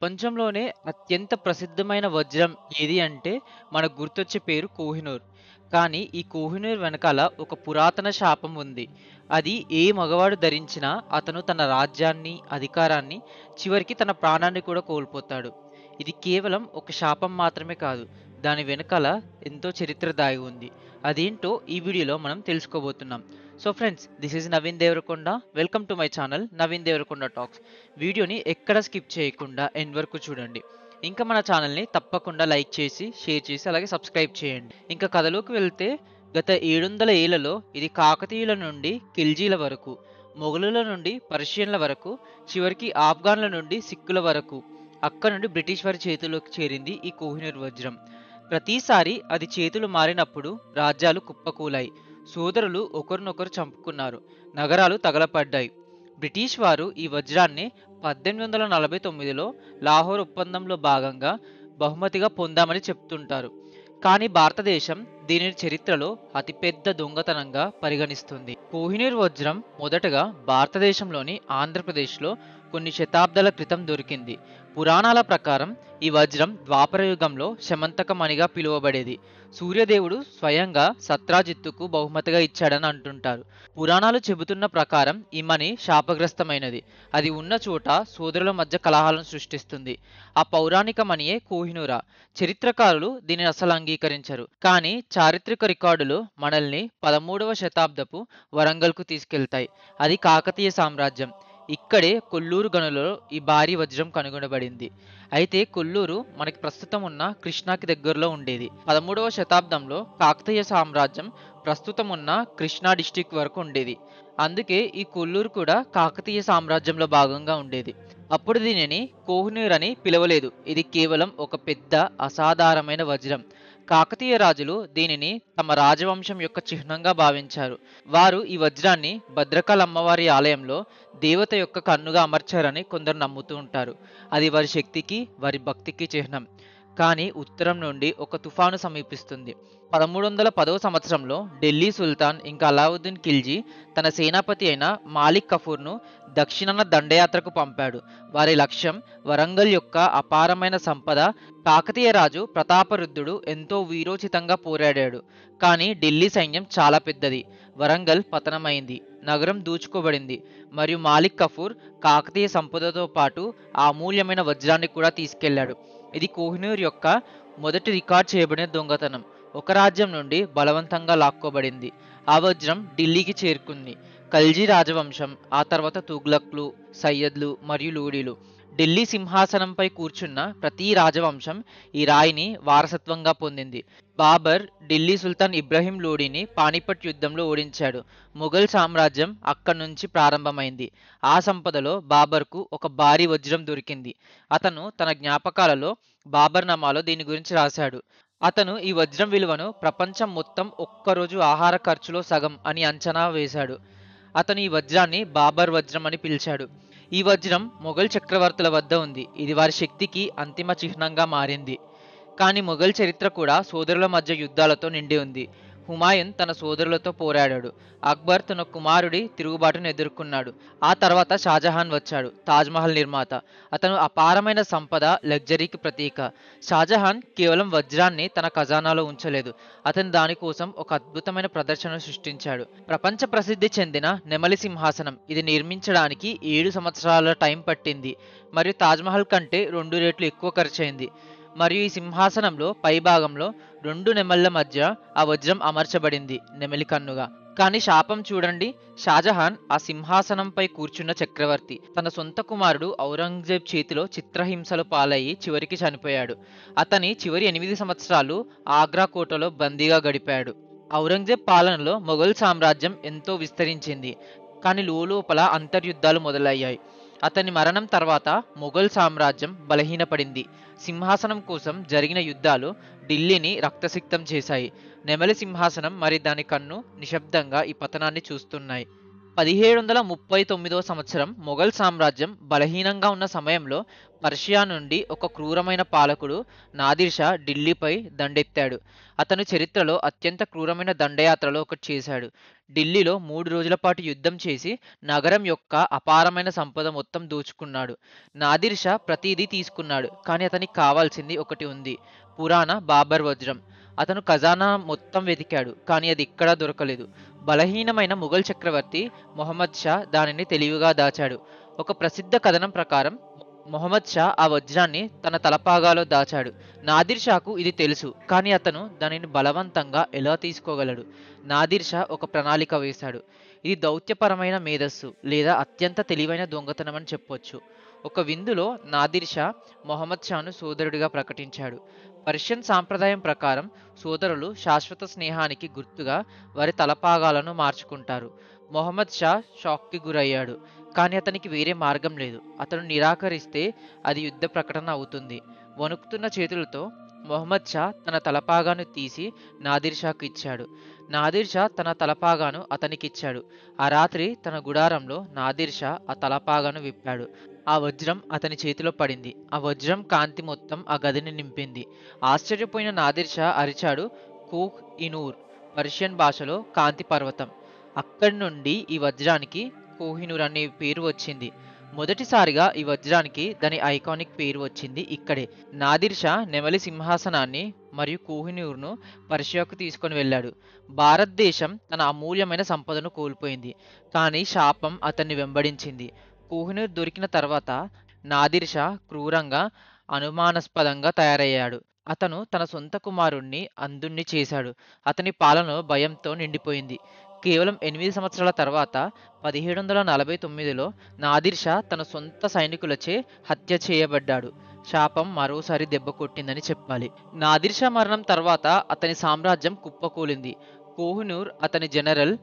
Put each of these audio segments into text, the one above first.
ప్రపంచంలోనే అత్యంత ప్రసిద్ధమైన వజ్రం ఏది అంటే మనకు గుర్తొచ్చే పేరు కోహినూర్. కానీ ఈ కోహినూర్ వెనకాల ఒక పురాతన శాపం ఉంది. అది ఏ మగవాడు ధరించినా అతను తన రాజ్యాన్ని, అధికారాన్ని, చివరికి తన ప్రాణాన్ని కూడా కోల్పోతాడు. ఇది కేవలం ఒక శాపం మాత్రమే కాదు. దాని వెనకాల ఎంతో చరిత్ర దాగి ఉంది. అదేంటో ఈ వీడియోలో మనం తెలుసుకోబోతున్నాం. So friends, this is Naveen Devarakonda. Welcome to my channel Naveen Devarakonda talks. వీడియోని ఎక్కడ స్కిప్ చేయకుండా ఎండ్ వరకు చూడండి. ఇంకా మన ఛానల్ని తప్పకుండా లైక్ చేసి, షేర్ చేసి, అలాగే సబ్స్క్రైబ్ చేయండి. ఇంకా కథలోకి వెళ్తే, గత 700 ఏళ్లలో ఇది కాకతీయుల నుండి ఖిల్జీల వరకు, మొఘలుల నుండి పర్షియన్ల వరకు, చివరికి ఆఫ్ఘన్ల నుండి సిక్కుల వరకు, అక్కడ నుండి బ్రిటిష్ వారి చేతుల్లోకి చేరింది ఈ కోహినూర్ వజ్రం. ప్రతిసారి అది చేతులు మారినప్పుడు రాజ్యాలు కుప్పకూలాయి, సోదరులు ఒకరినొకరు చంపుకున్నారు, నగరాలు తగలపడ్డాయి. బ్రిటిష్ వారు ఈ వజ్రాన్ని 1849లో లాహోర్ ఒప్పందంలో భాగంగా బహుమతిగా పొందామని చెప్తుంటారు. కానీ భారతదేశం దీనిని చరిత్రలో అతిపెద్ద దొంగతనంగా పరిగణిస్తుంది. కోహినూర్ వజ్రం మొదటగా భారతదేశంలోని ఆంధ్రప్రదేశ్లో కొన్ని శతాబ్దాల క్రితం దొరికింది. పురాణాల ప్రకారం ఈ వజ్రం ద్వాపర యుగంలో శమంతకమణిగా పిలువబడేది. సూర్యదేవుడు స్వయంగా సత్రాజిత్తుకు బహుమతిగా ఇచ్చాడని అంటుంటారు. పురాణాలు చెబుతున్న ప్రకారం ఈ మణి శాపగ్రస్తమైనది. అది ఉన్న చోట సోదరుల మధ్య కలహాలను సృష్టిస్తుంది. ఆ పౌరాణిక మణియే కోహినూరా. చరిత్రకారులు దీనిని అసలు అంగీకరించరు. కానీ చారిత్రక రికార్డులు మనల్ని 13వ శతాబ్దపు వరంగల్కు తీసుకెళ్తాయి. అది కాకతీయ సామ్రాజ్యం. ఇక్కడే కొల్లూరు గనులలో ఈ భారీ వజ్రం కనుగొనబడింది. అయితే కొల్లూరు మనకి ప్రస్తుతం ఉన్న కృష్ణాకి దగ్గరలో ఉండేది. 13వ శతాబ్దంలో కాకతీయ సామ్రాజ్యం ప్రస్తుతం ఉన్న కృష్ణా డిస్టిక్ వరకు ఉండేది. అందుకే ఈ కొల్లూరు కూడా కాకతీయ సామ్రాజ్యంలో భాగంగా ఉండేది. అప్పుడు దీనిని కోహినూర్ అని పిలవలేదు. ఇది కేవలం ఒక పెద్ద అసాధారణమైన వజ్రం. కాకతీయ రాజులు దీనిని తమ రాజవంశం యొక్క చిహ్నంగా భావించారు. వారు ఈ వజ్రాన్ని భద్రకాళి అమ్మవారి ఆలయంలో దేవత యొక్క కన్నుగా అమర్చారని కొందరు నమ్ముతూ ఉంటారు. అది వారి శక్తికి, వారి భక్తికి చిహ్నం. కానీ ఉత్తరం నుండి ఒక తుఫాను సమీపిస్తుంది. 1310వ సంవత్సరంలో ఢిల్లీ సుల్తాన్ ఇంకా అలావుద్దీన్ ఖిల్జీ తన సేనాపతి అయిన మాలిక్ కఫూర్ను దక్షిణాన దండయాత్రకు పంపాడు. వారి లక్ష్యం వరంగల్ యొక్క అపారమైన సంపద. కాకతీయ రాజు ప్రతాపరుద్ధుడు ఎంతో వీరోచితంగా పోరాడాడు. కానీ ఢిల్లీ సైన్యం చాలా పెద్దది. వరంగల్ పతనమైంది, నగరం దూచుకోబడింది, మరియు మాలిక్ కఫూర్ కాకతీయ సంపదతో పాటు ఆ అమూల్యమైన వజ్రాన్ని కూడా తీసుకెళ్లాడు. ఇది కోహినూర్ యొక్క మొదటి రికార్డ్ చేయబడిన దొంగతనం. ఒక రాజ్యం నుండి బలవంతంగా లాక్కోబడింది. ఆ వజ్రం ఢిల్లీకి చేరుకుంది. ఖల్జీ రాజవంశం, ఆ తర్వాత తుగ్లక్లు, సయ్యద్లు మరియు లోడీలు, ఢిల్లీ సింహాసనంపై కూర్చున్న ప్రతి రాజవంశం ఈ రాయిని వారసత్వంగా పొందింది. బాబర్ ఢిల్లీ సుల్తాన్ ఇబ్రహీం లోడీని పానిపట్ యుద్ధంలో ఓడించాడు. మొఘల్ సామ్రాజ్యం అక్కడి నుంచి ప్రారంభమైంది. ఆ సంపదలో బాబర్కు ఒక భారీ వజ్రం దొరికింది. అతను తన జ్ఞాపకాలలో బాబర్నామాలో దీని గురించి రాశాడు. అతను ఈ వజ్రం విలువను ప్రపంచం మొత్తం ఒక్కరోజు ఆహార ఖర్చులో సగం అని అంచనా వేశాడు. అతను ఈ వజ్రాన్ని బాబర్ వజ్రం అని పిలిచాడు. ఈ వజ్రం మొఘల్ చక్రవర్తుల వద్ద ఉంది. ఇది వారి శక్తికి అంతిమ చిహ్నంగా మారింది. కానీ మొఘల్ చరిత్ర కూడా సోదరుల మధ్య యుద్ధాలతో నిండి ఉంది. హుమాయూన్ తన సోదరులతో పోరాడాడు. అక్బర్ తన కుమారుడి తిరుగుబాటును ఎదుర్కొన్నాడు. ఆ తర్వాత షాజహాన్ వచ్చాడు, తాజ్మహల్ నిర్మాత. అతను అపారమైన సంపద, లగ్జరీకి ప్రతీక. షాజహాన్ కేవలం వజ్రాన్ని తన ఖజానాలో ఉంచలేదు. అతను దానికోసం ఒక అద్భుతమైన ప్రదర్శన సృష్టించాడు. ప్రపంచ ప్రసిద్ధి చెందిన నెమలి సింహాసనం. ఇది నిర్మించడానికి 7 సంవత్సరాల టైం పట్టింది, మరియు తాజ్మహల్ కంటే 2 రెట్లు ఎక్కువ ఖర్చయింది. మరియు ఈ సింహాసనంలో పైభాగంలో 2 నెమళ్ల మధ్య ఆ వజ్రం అమర్చబడింది, నెమలి కన్నుగా. కానీ శాపం చూడండి, షాజహాన్ ఆ సింహాసనంపై కూర్చున్న చక్రవర్తి తన సొంత కుమారుడు ఔరంగజేబ్ చేతిలో చిత్రహింసలు పాలయ్యి చివరికి చనిపోయాడు. అతని చివరి 8 సంవత్సరాలు ఆగ్రా కోటలో బందీగా గడిపాడు. ఔరంగజేబ్ పాలనలో మొఘల్ సామ్రాజ్యం ఎంతో విస్తరించింది. కానీ లోపల అంతర్యుద్ధాలు మొదలయ్యాయి. అతని మరణం తర్వాత మొఘల్ సామ్రాజ్యం బలహీనపడింది. సింహాసనం కోసం జరిగిన యుద్ధాలు ఢిల్లీని రక్తసిక్తం చేశాయి. నెమలి సింహాసనం మరి దాని కన్ను నిశ్శబ్దంగా ఈ పతనాన్ని చూస్తున్నాయి. 1739వ సంవత్సరం మొఘల్ సామ్రాజ్యం బలహీనంగా ఉన్న సమయంలో పర్షియా నుండి ఒక క్రూరమైన పాలకుడు నాదిర్ షా ఢిల్లీపై దండెత్తాడు. అతను చరిత్రలో అత్యంత క్రూరమైన దండయాత్రలో ఒకటి చేశాడు. ఢిల్లీలో 3 రోజుల పాటు యుద్ధం చేసి నగరం యొక్క అపారమైన సంపద మొత్తం దోచుకున్నాడు. నాదిర్ షా ప్రతిదీ తీసుకున్నాడు, కానీ అతనికి కావాల్సింది ఒకటి ఉంది: పురాణ బాబర్ వజ్రం. అతను ఖజానా మొత్తం వెతికాడు, కానీ అది ఎక్కడా దొరకలేదు. బలహీనమైన ముఘల్ చక్రవర్తి మొహమ్మద్ షా దానిని తెలివిగా దాచాడు. ఒక ప్రసిద్ధ కథనం ప్రకారం మొహమ్మద్ షా ఆ వజ్రాన్ని తన తలపాగాలో దాచాడు. నాదిర్ షాకు ఇది తెలుసు, కానీ అతను దానిని బలవంతంగా ఎలా తీసుకోగలడు? నాదిర్ షా ఒక ప్రణాళిక వేశాడు. ఇది దౌత్యపరమైన మేధస్సు లేదా అత్యంత తెలివైన దొంగతనం అని చెప్పొచ్చు. ఒక విందులో నాదిర్ షా మొహమ్మద్ షాను సోదరుడిగా ప్రకటించాడు. పర్షియన్ సాంప్రదాయం ప్రకారం సోదరులు శాశ్వత స్నేహానికి గుర్తుగా వారి తలపాగాలను మార్చుకుంటారు. మొహమ్మద్ షా షాక్కి గురయ్యాడు, కానీ అతనికి వేరే మార్గం లేదు. అతను నిరాకరిస్తే అది యుద్ధ ప్రకటన అవుతుంది. వణుకుతున్న చేతులతో మొహమ్మద్ షా తన తలపాగాను తీసి నాదిర్ షాకు ఇచ్చాడు. నాదిర్ షా తన తలపాగాను అతనికిచ్చాడు. ఆ రాత్రి తన గుడారంలో నాదిర్ షా ఆ తలపాగాను విప్పాడు. ఆ వజ్రం అతని చేతిలో పడింది. ఆ వజ్రం కాంతి మొత్తం ఆ గదిని నింపింది. ఆశ్చర్యపోయిన నాదిర్ షా అరిచాడు, కూహ్ ఇనూర్, పర్షియన్ భాషలో కాంతి పర్వతం. అక్కడి నుండి ఈ వజ్రానికి కోహినూర్ అనే పేరు వచ్చింది. మొదటిసారిగా ఈ వజ్రానికి దాని ఐకానిక్ పేరు వచ్చింది ఇక్కడే. నాదిర్ షా నెమలి సింహాసనాన్ని మరియు కోహినూర్ను పర్షియాకు తీసుకొని వెళ్ళాడు. భారతదేశం తన అమూల్యమైన సంపదను కోల్పోయింది, కానీ శాపం అతన్ని వెంబడించింది. కోహినూర్ దొరికిన తర్వాత నాదిర్ షా క్రూరంగా, అనుమానాస్పదంగా తయారయ్యాడు. అతను తన సొంత కుమారుణ్ణి అంధుణ్ణి చేశాడు. అతని పాలన భయంతో నిండిపోయింది. కేవలం 8 సంవత్సరాల తర్వాత 1749లో నాదిర్ షా తన సొంత సైనికులచే హత్య చేయబడ్డాడు. శాపం మరోసారి దెబ్బ కొట్టిందని చెప్పాలి. నాదిర్ షా మరణం తర్వాత అతని సామ్రాజ్యం కుప్పకూలింది. కోహినూర్ అతని జనరల్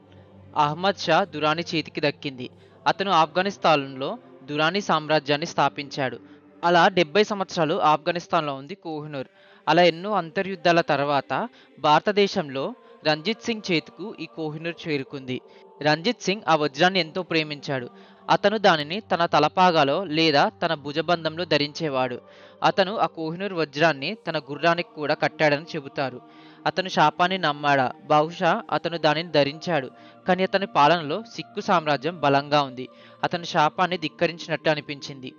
అహ్మద్ షా దురానీ చేతికి దక్కింది. అతను ఆఫ్ఘనిస్తాన్లో దురానీ సామ్రాజ్యాన్ని స్థాపించాడు. అలా 70 సంవత్సరాలు ఆఫ్ఘనిస్తాన్లో ఉంది కోహినూర్. అలా ఎన్నో అంతర్యుద్ధాల తర్వాత భారతదేశంలో రంజిత్ సింగ్ చేతికు ఈ కోహినూర్ చేరుకుంది. రంజిత్ సింగ్ ఆ వజ్రాన్ని ఎంతో ప్రేమించాడు. అతను దానిని తన తలపాగాలో లేదా తన భుజబంధంలో ధరించేవాడు. అతను ఆ కోహినూర్ వజ్రాన్ని తన గుర్రానికి కూడా కట్టాడని చెబుతారు. అతను శాపాన్ని నమ్మాడా? బహుశా అతను దానిని ధరించాడు, కానీ అతని పాలనలో సిక్కు సామ్రాజ్యం బలంగా ఉంది. అతని శాపాన్ని ధిక్కరించినట్టు అనిపించింది.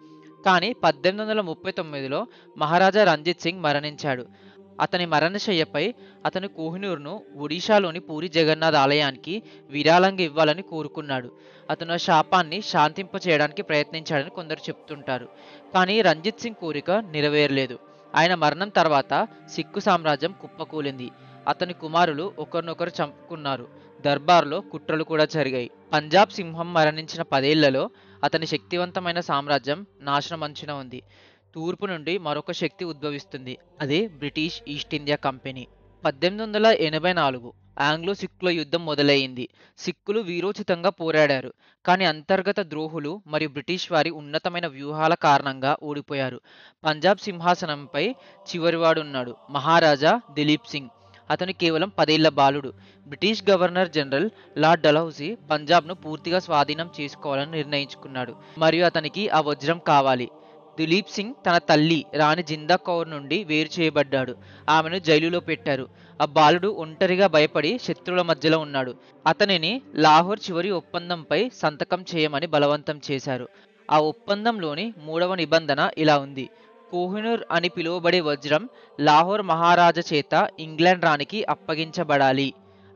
కానీ 1839లో మహారాజా రంజిత్ సింగ్ మరణించాడు. అతని మరణశయ్యపై అతను కోహినూర్ను ఒడిషాలోని పూరి జగన్నాథ్ ఆలయానికి విరాళంగా ఇవ్వాలని కోరుకున్నాడు. అతను ఆ శాపాన్ని శాంతింపచేయడానికి ప్రయత్నించాడని కొందరు చెప్తుంటారు, కానీ రంజిత్ సింగ్ కోరిక నెరవేరలేదు. ఆయన మరణం తర్వాత సిక్కు సామ్రాజ్యం కుప్పకూలింది. అతని కుమారులు ఒకరినొకరు చంపుకున్నారు. దర్బార్లో కుట్రలు కూడా జరిగాయి. పంజాబ్ సింహం మరణించిన 10 ఏళ్లలో అతని శక్తివంతమైన సామ్రాజ్యం నాశనమంచున ఉంది. తూర్పు నుండి మరొక శక్తి ఉద్భవిస్తుంది. అదే British East India Company. 1884 Anglo సిక్కుల యుద్ధం మొదలైంది. సిక్కులు వీరోచితంగా పోరాడారు, కానీ అంతర్గత ద్రోహులు మరియు బ్రిటిష్ వారి ఉన్నతమైన వ్యూహాల కారణంగా ఓడిపోయారు. పంజాబ్ సింహాసనంపై చివరివాడున్నాడు, మహారాజా దిలీప్ సింగ్. అతను కేవలం 10 ఏళ్ల బాలుడు. British governor general lord Dalhousie పంజాబ్ను పూర్తిగా స్వాధీనం చేసుకోవాలని నిర్ణయించుకున్నాడు, మరియు అతనికి ఆ వజ్రం కావాలి. దిలీప్ సింగ్ తన తల్లి రాణి జిందా కౌర్ నుండి వేరు చేయబడ్డాడు. ఆమెను జైలులో పెట్టారు. ఆ బాలుడు ఒంటరిగా భయపడి శత్రువుల మధ్యలో ఉన్నాడు. అతనిని లాహోర్ చివరి ఒప్పందంపై సంతకం చేయమని బలవంతం చేశారు. ఆ ఒప్పందంలోని 3వ నిబంధన ఇలా ఉంది: కోహినూర్ అని పిలువబడే వజ్రం లాహోర్ మహారాజా చేత ఇంగ్లాండ్ రాణికి అప్పగించబడాలి,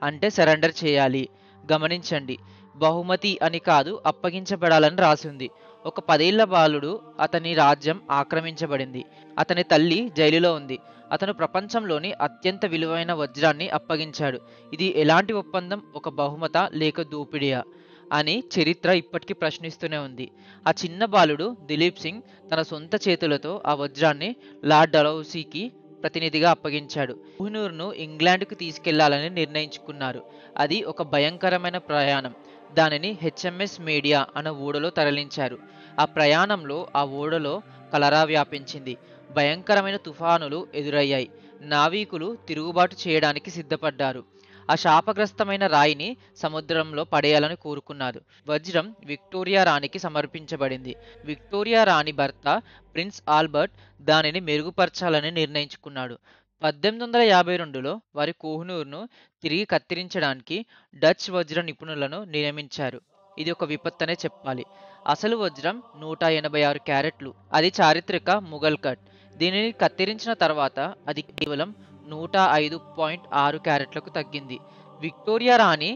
అంటే సరెండర్ చేయాలి. గమనించండి, బహుమతి అని కాదు, అప్పగించబడాలని రాసింది. ఒక 10 ఏళ్ల బాలుడు, అతని రాజ్యం ఆక్రమించబడింది. అతని తల్లి జైలులో ఉంది. అతను ప్రపంచంలోని అత్యంత విలువైన వజ్రాన్ని అప్పగించాడు. ఇది ఎలాంటి ఒప్పందం? ఒక బహుమత లేక దోపిడీయా అని చరిత్ర ఇప్పటికీ ప్రశ్నిస్తూనే ఉంది. ఆ చిన్న బాలుడు దిలీప్ సింగ్ తన సొంత చేతులతో ఆ వజ్రాన్ని లార్డ్ డల్హౌసీకి ప్రతినిధిగా అప్పగించాడు. కోహినూర్ను ఇంగ్లాండ్కు తీసుకెళ్లాలని నిర్ణయించుకున్నారు. అది ఒక భయంకరమైన ప్రయాణం. దానిని హెచ్ఎంఎస్ మీడియా అన్న ఓడలో తరలించారు. ఆ ప్రయాణంలో ఆ ఓడలో కలరా వ్యాపించింది. భయంకరమైన తుఫానులు ఎదురయ్యాయి. నావికులు తిరుగుబాటు చేయడానికి సిద్ధపడ్డారు. ఆ శాపగ్రస్తమైన రాయిని సముద్రంలో పడేయాలని కోరుకున్నారు. వజ్రం విక్టోరియా రాణికి సమర్పించబడింది. విక్టోరియా రాణి భర్త ప్రిన్స్ ఆల్బర్ట్ దానిని మెరుగుపరచాలని నిర్ణయించుకున్నాడు. 1852లో వారి కోహినూర్‌ను తిరిగి కత్తిరించడానికి డచ్ వజ్ర నిపుణులను నియమించారు. ఇది ఒక విపత్తనే చెప్పాలి. అసలు వజ్రం 186 క్యారెట్లు. అది చారిత్రక ముఘల్ కట్. దీనిని కత్తిరించిన తర్వాత అది కేవలం 105.6 క్యారెట్లకు తగ్గింది. విక్టోరియా రాణి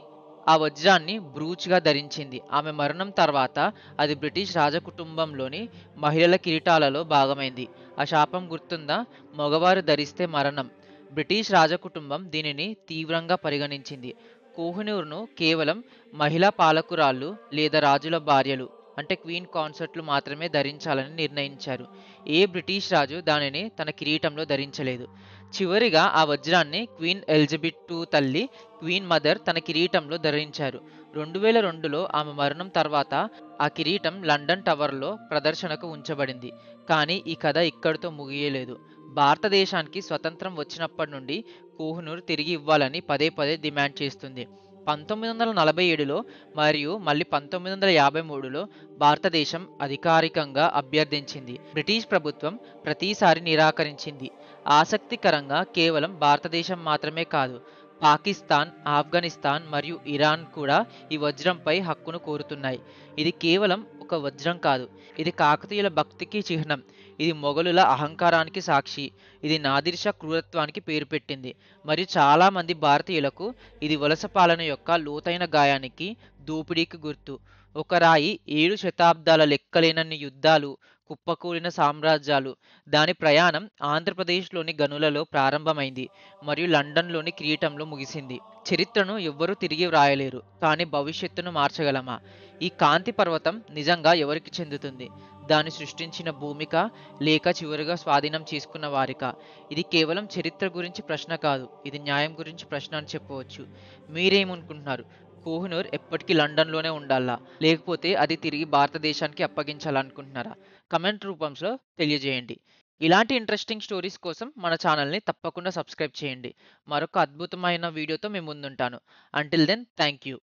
ఆ వజ్రాన్ని బ్రూచ్‌గా ధరించింది. ఆమె మరణం తర్వాత అది బ్రిటిష్ రాజకుటుంబంలోని మహిళల కిరీటాలలో భాగమైంది. ఆ శాపం గుర్తుందా? మగవారు ధరిస్తే మరణం. బ్రిటిష్ రాజకుటుంబం దీనిని తీవ్రంగా పరిగణించింది. కోహినూర్‌ను కేవలం మహిళా పాలకురాళ్ళు లేదా రాజుల భార్యలు అంటే క్వీన్ కాన్సార్ట్లు మాత్రమే ధరించాలని నిర్ణయించారు. ఏ బ్రిటిష్ రాజు దానిని తన కిరీటంలో ధరించలేదు. చివరిగా ఆ వజ్రాన్ని క్వీన్ ఎలిజబెత్ II తల్లి క్వీన్ మదర్ తన కిరీటంలో ధరించారు. 2002లో ఆమె మరణం తర్వాత ఆ కిరీటం లండన్ టవర్‌లో ప్రదర్శనకు ఉంచబడింది. కానీ ఈ కథ ఇక్కడితో ముగియలేదు. భారతదేశానికి స్వతంత్రం వచ్చినప్పటి నుండి కోహినూర్ తిరిగి ఇవ్వాలని పదే పదే డిమాండ్ చేస్తుంది. 1947లో మరియు మళ్ళీ 1953లో భారతదేశం అధికారికంగా అభ్యర్థించింది. బ్రిటిష్ ప్రభుత్వం ప్రతిసారి నిరాకరించింది. ఆసక్తికరంగా కేవలం భారతదేశం మాత్రమే కాదు, పాకిస్తాన్, ఆఫ్ఘనిస్తాన్ మరియు ఇరాన్ కూడా ఈ వజ్రంపై హక్కును కోరుతున్నాయి. ఇది కేవలం ఒక వజ్రం కాదు, ఇది కాకతీయుల భక్తికి చిహ్నం. ఇది మొఘలుల అహంకారానికి సాక్షి. ఇది నాదిర్ షా క్రూరత్వానికి పేరు పెట్టింది. మరియు చాలామంది భారతీయులకు ఇది వలస పాలన యొక్క లోతైన గాయానికి, దోపిడీకి గుర్తు. ఒక రాయి 7 శతాబ్దాల లెక్కలేనన్ని యుద్ధాలు, కుప్పకూలిన సామ్రాజ్యాలు. దాని ప్రయాణం ఆంధ్రప్రదేశ్‌లోని గనులలో ప్రారంభమైంది మరియు లండన్‌లోని కిరీటంలో ముగిసింది. చరిత్రను ఎవ్వరూ తిరిగి వ్రాయలేరు, కానీ భవిష్యత్తును మార్చగలమా? ఈ కాంతి పర్వతం నిజంగా ఎవరికి చెందుతుంది? దాన్ని సృష్టించిన భూమికా, లేక చివరిగా స్వాధీనం చేసుకున్న వారికా? ఇది కేవలం చరిత్ర గురించి ప్రశ్న కాదు, ఇది న్యాయం గురించి ప్రశ్న అని చెప్పవచ్చు. మీరేమనుకుంటున్నారు? కోహినూర్ ఎప్పటికీ లండన్‌లోనే ఉండాలా? లేకపోతే అది తిరిగి భారతదేశానికి అప్పగించాలనుకుంటున్నారా? కమెంట్ రూపంలో తెలియజేయండి. ఇలాంటి ఇంట్రెస్టింగ్ స్టోరీస్ కోసం మన ఛానల్‌ని తప్పకుండా సబ్స్క్రైబ్ చేయండి. మరొక అద్భుతమైన వీడియోతో మీ ముందుంటాను. Until then thank you.